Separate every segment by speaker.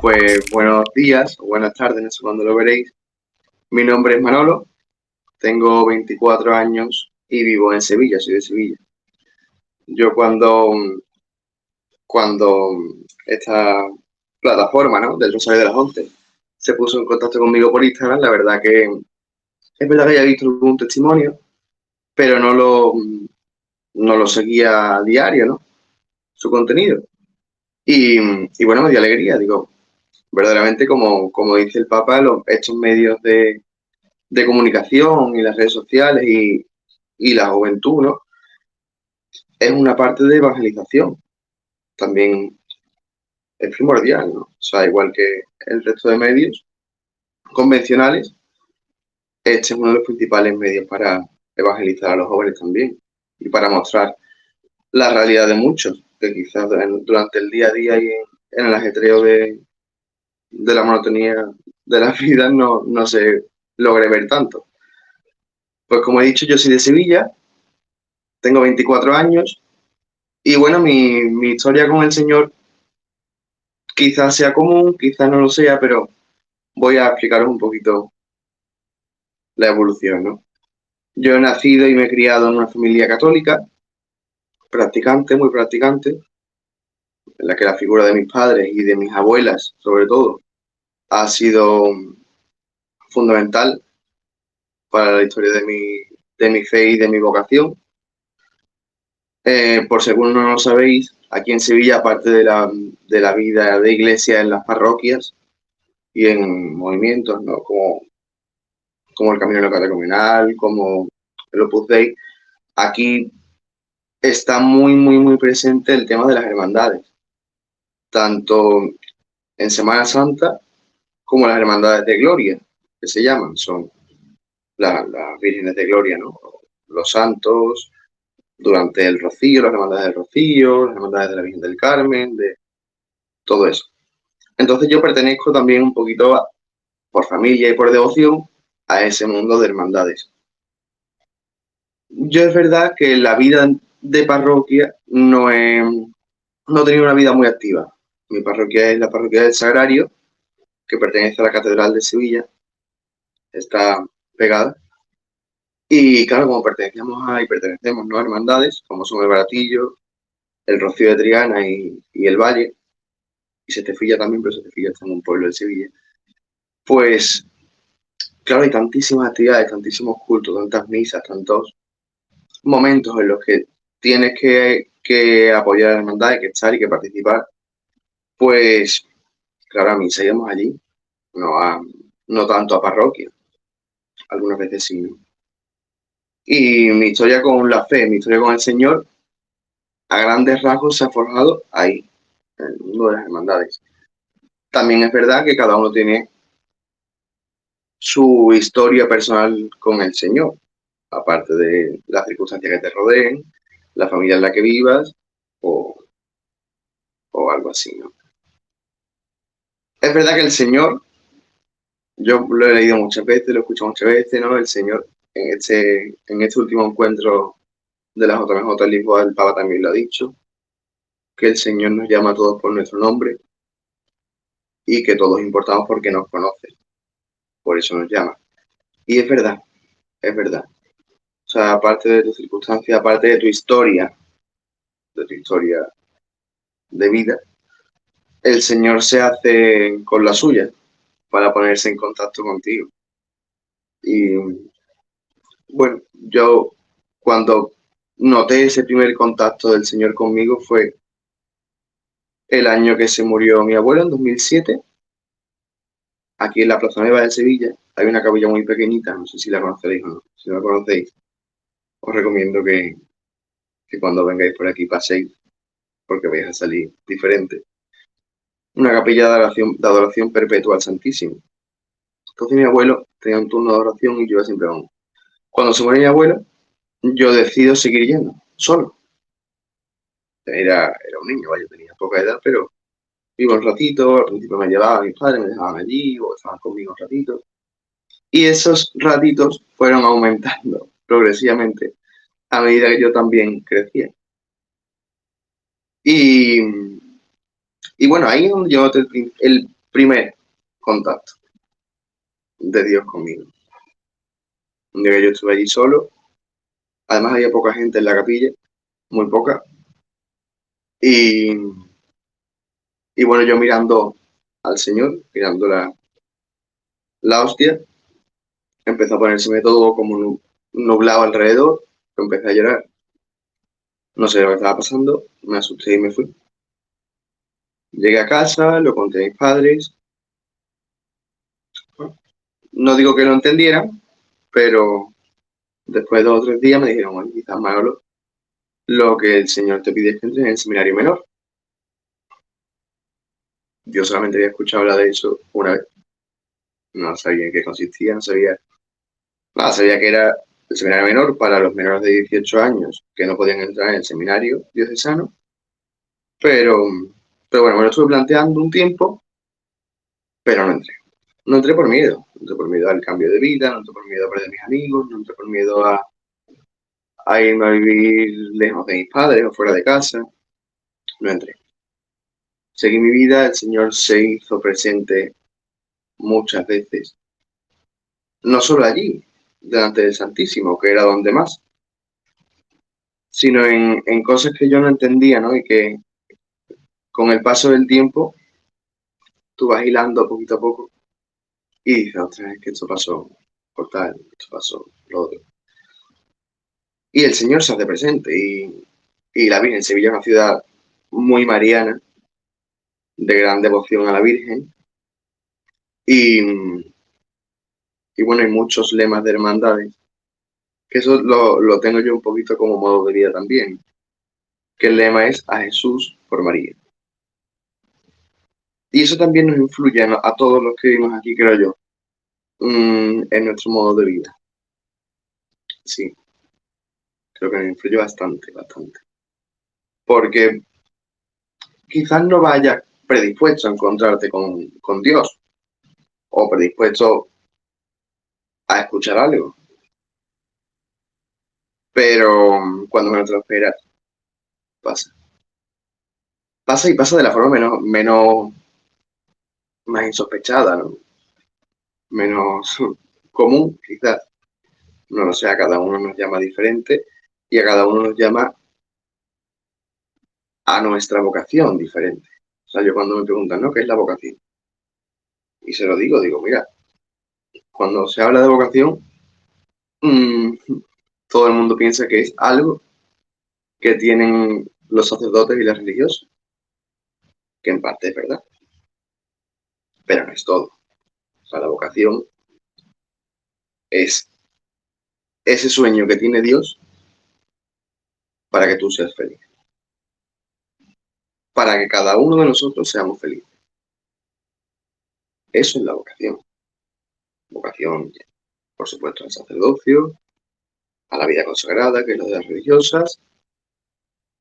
Speaker 1: Pues buenos días o buenas tardes, no sé cuándo lo veréis. Mi nombre es Manolo, tengo 24 años y vivo en Sevilla, soy de Sevilla. Yo cuando esta plataforma, ¿no?, del Rosario de las Once se puso en contacto conmigo por Instagram, la verdad que es verdad que ya he visto algún testimonio, pero no lo seguía a diario, ¿no?, su contenido. Y bueno, me dio alegría, digo, verdaderamente como dice el Papa, estos medios de comunicación y las redes sociales y la juventud, ¿no? Es una parte de evangelización. También es primordial, ¿no? O sea, igual que el resto de medios convencionales, este es uno de los principales medios para evangelizar a los jóvenes también y para mostrar la realidad de muchos, que quizás durante el día a día y en el ajetreo de la monotonía de la vida no se logre ver tanto. Pues como he dicho, yo soy de Sevilla, tengo 24 años y bueno, mi historia con el Señor quizás sea común, quizás no lo sea, pero voy a explicaros un poquito la evolución, ¿no? Yo he nacido y me he criado en una familia católica, practicante, muy practicante, en la que la figura de mis padres y de mis abuelas, sobre todo, ha sido fundamental para la historia de mi fe y de mi vocación. Por si alguno no lo sabéis, aquí en Sevilla, aparte de la vida de iglesia en las parroquias y en movimientos, ¿no?, como el Camino Catecumenal, como el Opus Dei, aquí está muy, muy, muy presente el tema de las hermandades, tanto en Semana Santa como las hermandades de gloria, que se llaman, son las vírgenes de gloria, ¿no? Los santos, durante el Rocío, las hermandades del Rocío, las hermandades de la Virgen del Carmen, de todo eso. Entonces yo pertenezco también un poquito, por familia y por devoción, a ese mundo de hermandades. Yo es verdad que la vida de parroquia no he tenido una vida muy activa. Mi parroquia es la parroquia del Sagrario, que pertenece a la Catedral de Sevilla, está pegada. Y claro, como pertenecemos, ¿no?, a hermandades, como son el Baratillo, el Rocío de Triana y el Valle, y Setefilla también, pero Setefilla está en un pueblo de Sevilla, pues claro, hay tantísimas actividades, tantísimos cultos, tantas misas, tantos momentos en los que tienes que apoyar a la hermandad, y que estar y que participar, pues claro, a misa íbamos allí, no tanto a parroquia, algunas veces sí, ¿no? Y mi historia con la fe, mi historia con el Señor, a grandes rasgos se ha forjado ahí, en el mundo de las hermandades. También es verdad que cada uno tiene su historia personal con el Señor, aparte de las circunstancias que te rodeen, la familia en la que vivas o, o algo así, ¿no? Es verdad que el Señor, yo lo he leído muchas veces, lo he escuchado muchas veces, ¿no? El Señor, en este último encuentro de la JMJ en Lisboa, el Papa también lo ha dicho, que el Señor nos llama a todos por nuestro nombre y que todos importamos porque nos conoce, por eso nos llama. Y es verdad, es verdad. O sea, aparte de tu circunstancia, aparte de tu historia de vida, el Señor se hace con la suya para ponerse en contacto contigo. Y bueno, yo cuando noté ese primer contacto del Señor conmigo fue el año que se murió mi abuelo, en 2007. Aquí en la Plaza Nueva de Sevilla hay una capilla muy pequeñita, no sé si la conoceréis o no. Si no la conocéis, os recomiendo que cuando vengáis por aquí paséis, porque vais a salir diferente. Una capilla de adoración perpetua al Santísimo. Entonces mi abuelo tenía un turno de oración y yo iba siempre vamos. Cuando se muere mi abuelo, yo decido seguir yendo, solo. Era un niño, yo tenía poca edad, pero iba un ratito, al principio me llevaban mis padres, me dejaban allí, o estaban conmigo un ratito. Y esos ratitos fueron aumentando progresivamente a medida que yo también crecía. Y, y bueno, ahí es donde yo el primer contacto de Dios conmigo. Un día que yo estuve allí solo, además había poca gente en la capilla, muy poca, y, y bueno, yo mirando al Señor, mirando la hostia, empezó a ponérseme todo como nublado alrededor, empecé a llorar, no sé lo que estaba pasando, me asusté y me fui. Llegué a casa, lo conté a mis padres, no digo que lo entendieran, pero después de 2 o 3 días me dijeron, bueno, quizás Manolo, lo que el Señor te pide es que entres en el seminario menor. Yo solamente había escuchado hablar de eso una vez, no sabía en qué consistía, no sabía nada, sabía que era el seminario menor para los menores de 18 años que no podían entrar en el seminario diocesano, pero, pero bueno, me lo estuve planteando un tiempo, pero no entré. No entré por miedo, no entré por miedo al cambio de vida, no entré por miedo a perder a mis amigos, no entré por miedo a irme a vivir lejos de mis padres o fuera de casa, no entré. Seguí mi vida, el Señor se hizo presente muchas veces, no solo allí, delante del Santísimo, que era donde más, sino en cosas que yo no entendía, ¿no? Y que con el paso del tiempo tú vas hilando poquito a poco y dices, ostras, es que esto pasó por tal, esto pasó lo otro. Y el Señor se hace presente y la Virgen, Sevilla es una ciudad muy mariana, de gran devoción a la Virgen y, y bueno, hay muchos lemas de hermandades, que eso lo tengo yo un poquito como modo de vida también, que el lema es a Jesús por María. Y eso también nos influye a todos los que vivimos aquí, creo yo, en nuestro modo de vida. Sí, creo que nos influye bastante, bastante. Porque quizás no vayas predispuesto a encontrarte con Dios o predispuesto a escuchar algo, pero cuando menos te lo esperas, pasa. Pasa y pasa de la forma más insospechada, ¿no? Menos común, quizás. No lo sé, a cada uno nos llama diferente y a cada uno nos llama a nuestra vocación diferente. O sea, yo cuando me preguntan, ¿no? ¿Qué es la vocación? Y se lo digo, mira, cuando se habla de vocación, mmm, todo el mundo piensa que es algo que tienen los sacerdotes y las religiosas, que en parte es verdad, pero no es todo. O sea, la vocación es ese sueño que tiene Dios para que tú seas feliz, para que cada uno de nosotros seamos felices. Eso es la vocación. Vocación, por supuesto, al sacerdocio, a la vida consagrada, que es lo de las religiosas,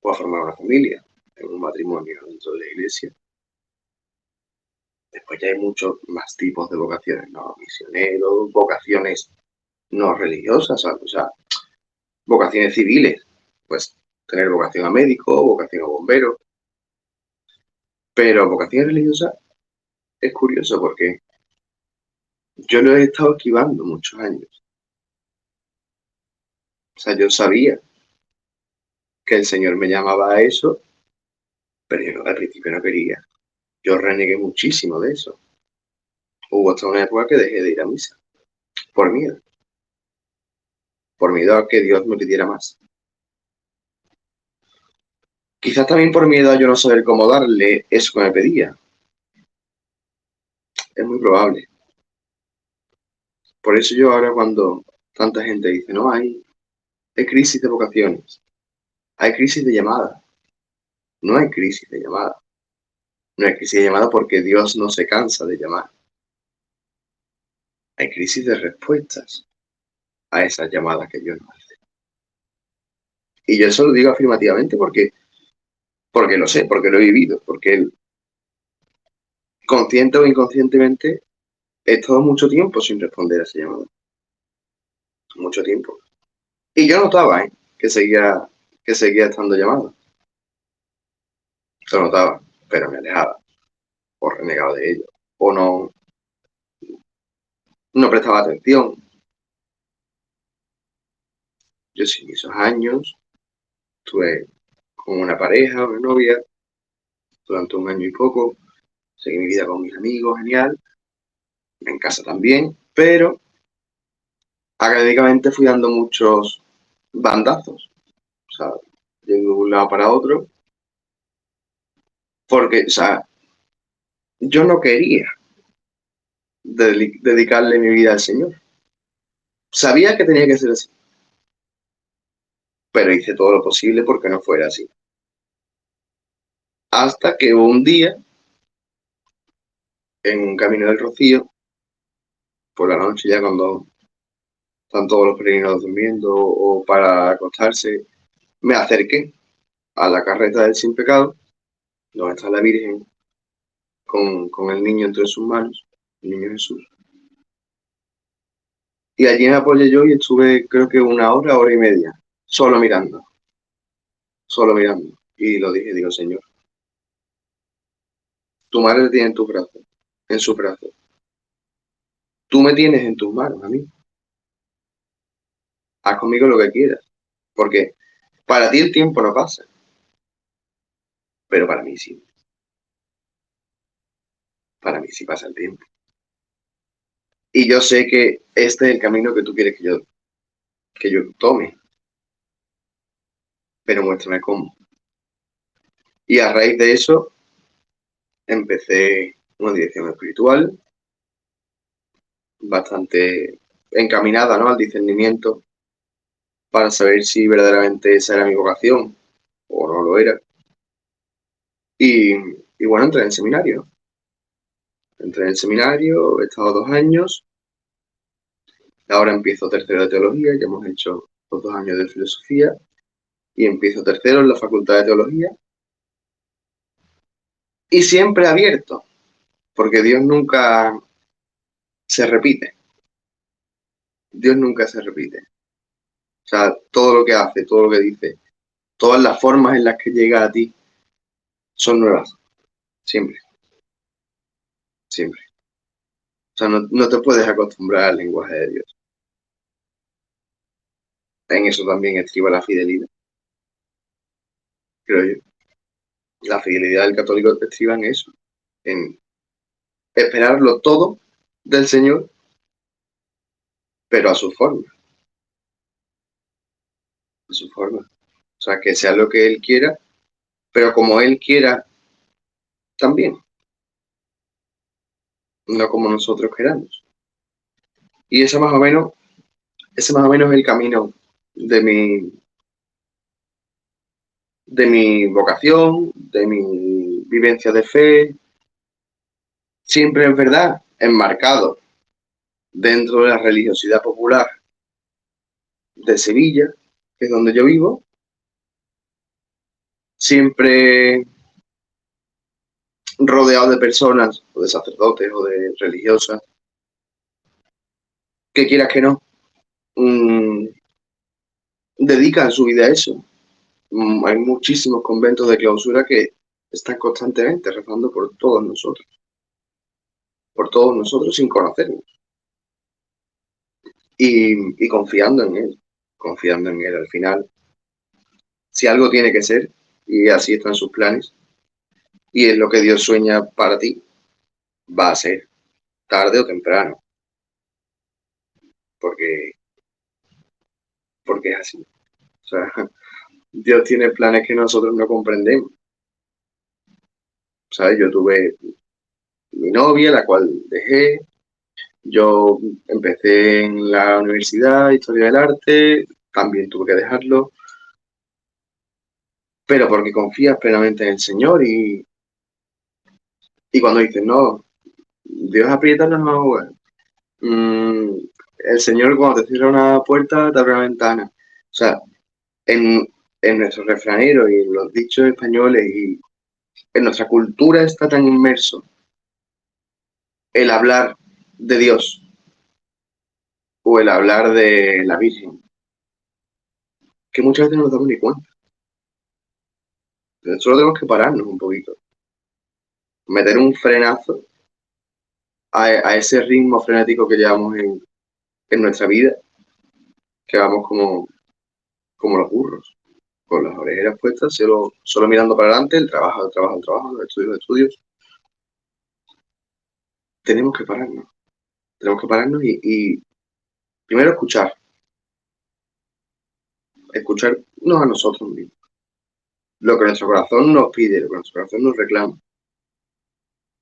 Speaker 1: o a formar una familia, en un matrimonio dentro de la iglesia. Después ya hay muchos más tipos de vocaciones, ¿no? Misioneros, vocaciones no religiosas, o sea, vocaciones civiles, pues tener vocación a médico, vocación a bombero, pero vocación religiosa es curioso porque yo lo he estado esquivando muchos años. O sea, yo sabía que el Señor me llamaba a eso, pero yo al principio no quería. Yo renegué muchísimo de eso. Hubo hasta una época que dejé de ir a misa, por miedo a que Dios me pidiera más. Quizás también por miedo a yo no saber cómo darle eso que me pedía. Es muy probable. Por eso yo ahora cuando tanta gente dice, no, hay crisis de vocaciones, hay crisis de llamada. No hay crisis de llamada. No hay crisis de llamada porque Dios no se cansa de llamar. Hay crisis de respuestas a esas llamadas que Dios nos hace. Y yo eso lo digo afirmativamente porque lo sé, porque lo he vivido, porque consciente o inconscientemente he estado mucho tiempo sin responder a esa llamada. Mucho tiempo. Y yo notaba, que seguía estando llamado. Lo notaba, pero me alejaba o renegaba de ello. o no prestaba atención. Yo sí, esos años estuve con una pareja, una novia, durante un año y poco, seguí mi vida con mis amigos, genial, en casa también, pero académicamente fui dando muchos bandazos, o sea, yendo de un lado para otro, porque, o sea, yo no quería dedicarle mi vida al Señor. Sabía que tenía que ser así, pero hice todo lo posible porque no fuera así. Hasta que un día, en un camino del Rocío, por la noche ya cuando están todos los peregrinos durmiendo o para acostarse, me acerqué a la carreta del Sin Pecado, donde está la Virgen con el niño entre sus manos, el niño Jesús. Y allí me apoyé yo y estuve creo que una hora, hora y media, solo mirando, solo mirando. Y lo dije, digo, Señor, tu madre te tiene en tus brazos, en su brazo. Tú me tienes en tus manos, a mí. Haz conmigo lo que quieras. Porque para ti el tiempo no pasa, pero para mí sí. Para mí sí pasa el tiempo. Y yo sé que este es el camino que tú quieres que yo tome, pero muéstrame cómo. Y a raíz de eso empecé una dirección espiritual bastante encaminada, ¿no?, al discernimiento para saber si verdaderamente esa era mi vocación o no lo era. Y bueno, entré en el seminario. Entré en el seminario, he estado 2 años, ahora empiezo tercero de teología, ya hemos hecho los 2 años de filosofía y empiezo tercero en la facultad de teología y siempre abierto, porque Dios nunca se repite, Dios nunca se repite. O sea, todo lo que hace, todo lo que dice, todas las formas en las que llega a ti son nuevas, siempre, siempre. O sea, no te puedes acostumbrar al lenguaje de Dios. En eso también estriba la fidelidad, creo yo. La fidelidad del católico estriba en eso, en esperarlo todo del Señor, pero a su forma, a su forma. O sea, que sea lo que Él quiera, pero como Él quiera también, no como nosotros queramos. Y ese más o menos es el camino de mi vocación, de mi vivencia de fe. Siempre es verdad, enmarcado dentro de la religiosidad popular de Sevilla, que es donde yo vivo, siempre rodeado de personas, o de sacerdotes, o de religiosas, que quieras que no, mmm, dedican su vida a eso. Hay muchísimos conventos de clausura que están constantemente rezando por todos nosotros sin conocernos, y confiando en Él al final. Si algo tiene que ser, y así están sus planes, y es lo que Dios sueña para ti, va a ser, tarde o temprano, porque, porque es así. O sea, Dios tiene planes que nosotros no comprendemos. ¿Sabes? Yo tuve mi novia, la cual dejé. Yo empecé en la universidad, Historia del Arte, también tuve que dejarlo, pero porque confías plenamente en el Señor y cuando dices, no, Dios aprieta las aguas. Mm, el Señor cuando te cierra una puerta te abre una ventana. O sea, en, en nuestro refranero y en los dichos españoles y en nuestra cultura está tan inmerso el hablar de Dios o el hablar de la Virgen, que muchas veces no nos damos ni cuenta. Solo tenemos que pararnos un poquito, meter un frenazo a ese ritmo frenético que llevamos en nuestra vida, que vamos como los burros, con las orejeras puestas, solo mirando para adelante, el trabajo, el trabajo, el trabajo, los estudios. Tenemos que pararnos y primero escucharnos a nosotros mismos, lo que nuestro corazón nos pide, lo que nuestro corazón nos reclama.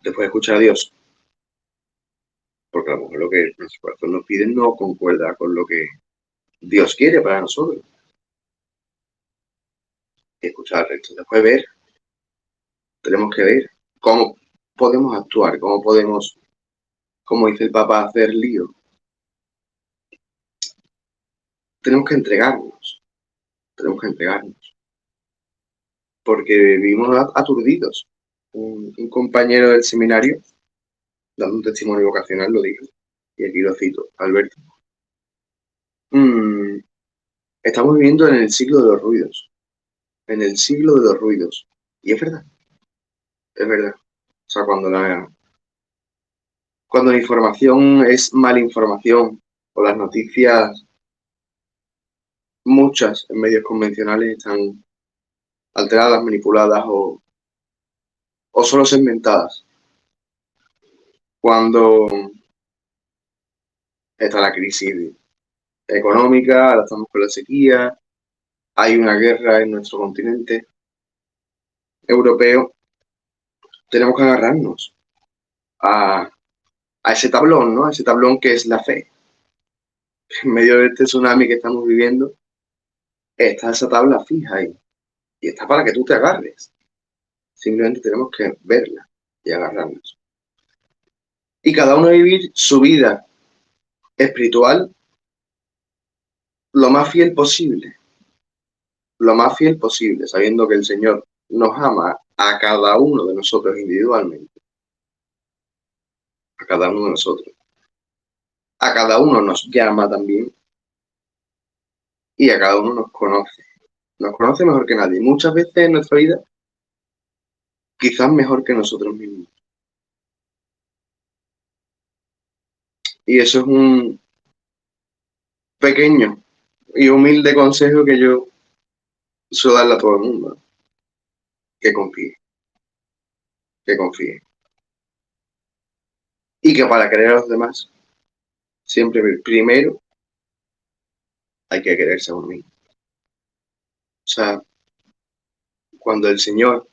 Speaker 1: Después escuchar a Dios, porque a lo mejor lo que nuestro corazón nos pide no concuerda con lo que Dios quiere para nosotros. Y escuchar al resto. Después tenemos que ver cómo podemos actuar, cómo podemos, como dice el Papa, hacer lío. Tenemos que entregarnos, porque vivimos aturdidos. Un compañero del seminario, dando un testimonio vocacional, lo dijo, y aquí lo cito, Alberto. Estamos viviendo en el siglo de los ruidos, y es verdad. O sea, cuando la información es mala información, o las noticias, muchas en medios convencionales están alteradas, manipuladas o solo segmentadas. Cuando está la crisis económica, ahora estamos con la sequía, hay una guerra en nuestro continente europeo, tenemos que agarrarnos a, a ese tablón, ¿no? A ese tablón que es la fe. En medio de este tsunami que estamos viviendo, está esa tabla fija ahí. Y está para que tú te agarres. Simplemente tenemos que verla y agarrarnos. Y cada uno vivir su vida espiritual lo más fiel posible. Lo más fiel posible, sabiendo que el Señor nos ama a cada uno de nosotros individualmente. A cada uno de nosotros. A cada uno nos llama también. Y a cada uno nos conoce. Nos conoce mejor que nadie. Muchas veces en nuestra vida, quizás mejor que nosotros mismos. Y eso es un pequeño y humilde consejo que yo suelo darle a todo el mundo. Que confíe. Que confíe. Y que para querer a los demás, siempre primero hay que quererse a uno mismo. O sea, cuando el Señor,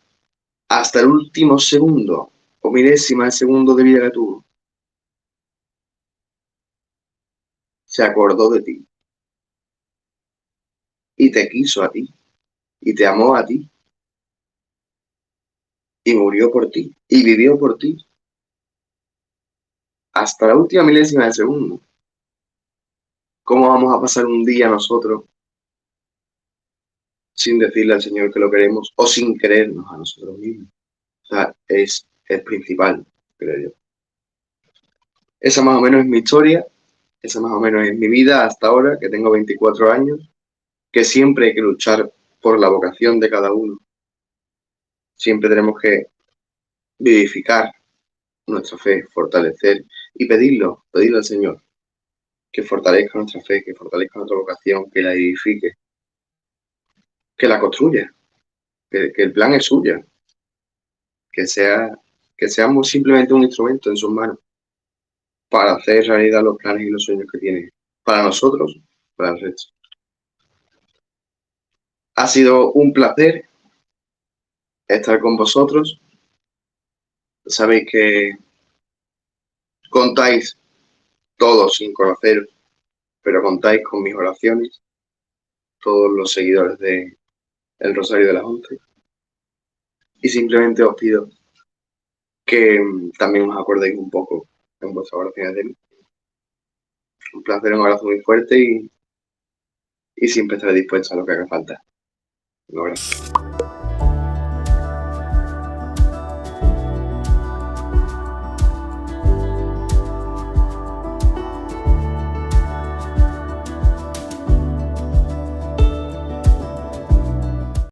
Speaker 1: hasta el último segundo o milésima de segundo de vida que tuvo, se acordó de ti y te quiso a ti y te amó a ti y murió por ti y vivió por ti hasta la última milésima de segundo. ¿Cómo vamos a pasar un día nosotros sin decirle al Señor que lo queremos o sin creernos a nosotros mismos? O sea, es principal, creo yo. Esa más o menos es mi historia, esa más o menos es mi vida hasta ahora, que tengo 24 años, que siempre hay que luchar por la vocación de cada uno. Siempre tenemos que vivificar nuestra fe, fortalecer y pedirle al Señor que fortalezca nuestra fe, que fortalezca nuestra vocación, que la vivifique, que la construya, que el plan es suyo, que seamos simplemente un instrumento en sus manos para hacer realidad los planes y los sueños que tiene para nosotros, para el resto. Ha sido un placer estar con vosotros. Sabéis que contáis todos sin conoceros, pero contáis con mis oraciones, todos los seguidores de El Rosario de las 11. Y simplemente os pido que también os acordéis un poco en vuestras oraciones de mí. Un placer, un abrazo muy fuerte y siempre estaré dispuesto a lo que haga falta. Un abrazo.